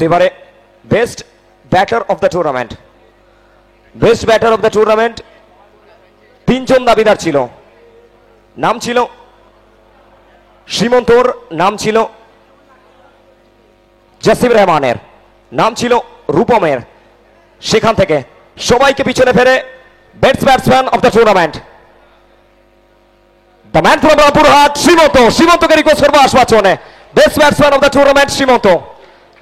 এবারে best batter of the tournament, best batter of the tournament তিনজন দাবিদার ছিল। নাম ছিল সীমন্তর, নাম ছিল জাসিম রহমানের, নাম ছিল রূপমের। সেখান থেকে সবাইকে পিছনে ফেলে best batsman of the tournament, the man from Rampurhat Simanta. সীমন্তকে রিকোয়েস্ট করবো আসবার জন্য। Best batsman of the tournament Simanta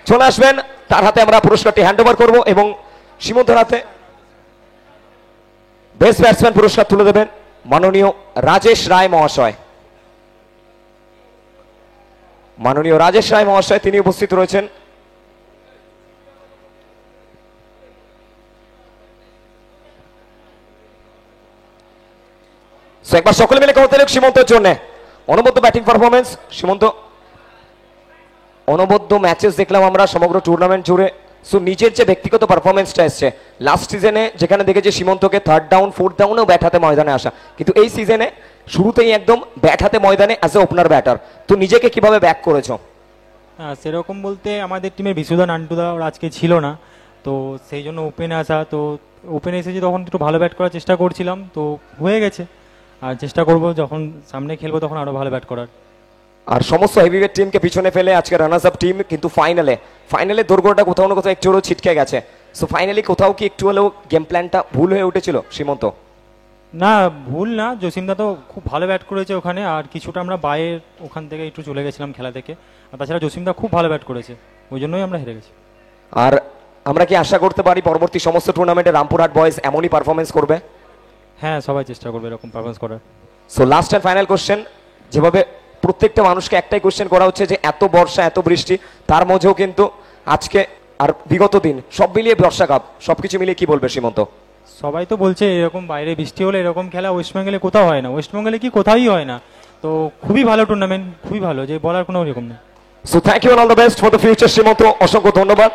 চলে আসবেন, তার হাতে আমরা পুরস্কারটি হ্যান্ড ওভার করবো এবং সীমন্তর হাতে বেস্ট ব্যাটসম্যান পুরস্কার তুলে দেবেন মাননীয় রাজেশ রায় মহাশয়। মাননীয় রাজেশ রায় মহাশয় তিনি উপস্থিত রয়েছেন। একবার সকলে মিলে করতে লোক সীমন্তের জন্য। অনবদ্য ব্যাটিং পারফরমেন্স সীমন্ত, অনবদ্য ম্যাচেস দেখলাম আমরা সমগ্র টুর্নামেন্ট জুড়ে। সো নিজের যে ব্যক্তিগত পারফরমেন্সটা এসছে লাস্ট সিজনে, যেখানে দেখেছি সীমন্তকে থার্ড ডাউন ফোর্থ ডাউনেও ব্যাট হাতে ময়দানে আসা, কিন্তু এই সিজনে শুরুতেই একদম ব্যাট হাতে ময়দানে অ্যাজ এ ওপেনার ব্যাটার। তো নিজেকে কিভাবে ব্যাক করেছো? হ্যাঁ, সেরকম বলতে আমাদের টিমে বিশুদা নান্টুদা ওরা আজকে ছিল না, তো সেই জন্য ওপেনে আসা। তো ওপেনে এসেছি তখন একটু ভালো ব্যাট করার চেষ্টা করছিলাম, তো হয়ে গেছে। আর চেষ্টা করব যখন সামনে খেলবো তখন আরও ভালো ব্যাট করার। আর সমস্ত হেভিওয়েট টিমকে পিছনে ফেলে আজকে রানার্স আপ টিম কিন্তু ফাইনালে দোরগোড়াটা কোথাও না কোথাও একটু হলেও ছিটকে গেছে। সো ফাইনালি কোথাও কি একটু হলেও গেম প্ল্যানটা ভুল হয়ে উঠেছিল সীমন্ত? না, ভুল না, জসিমদা তো খুব ভালো ব্যাট করেছে ওখানে, আর কিছুটা আমরা বাইরের ওখান থেকে একটু চলে গেছিলাম খেলা থেকে। আর তাছাড়া জসিমদা খুব ভালো ব্যাট করেছে, ওই জন্যই আমরা হেরে গেছি। আর আমরা কি আশা করতে পারি পরবর্তী সমস্ত টুর্নামেন্টে রামপুরহাট বয়েজ এমনই পারফরমেন্স করবে? হ্যাঁ, সবাই চেষ্টা করবে এরকম পারফরমেন্স করার। So last and final question, যেভাবে প্রত্যেকটা মানুষকে একটাই কোশ্চেন করা হচ্ছে যে এত বর্ষা এত বৃষ্টি তার মধ্যেও কিন্তু আজকে আর বিগত দিন সব মিলিয়ে বর্ষাকাপ সবকিছু মিলিয়ে কি বলবে সীমন্ত? সবাই তো বলছে এরকম বাইরে বৃষ্টি হলে এরকম খেলা ওয়েস্টবেঙ্গলে কোথাও হয় না, ওয়েস্টবেঙ্গলে কি কোথাওই হয় না। তো খুবই ভালো টুর্নামেন্ট, খুবই ভালো, যে বলার কোনো রকম নেই। So thank you all the best for the future Simanta, অসংখ্য ধন্যবাদ।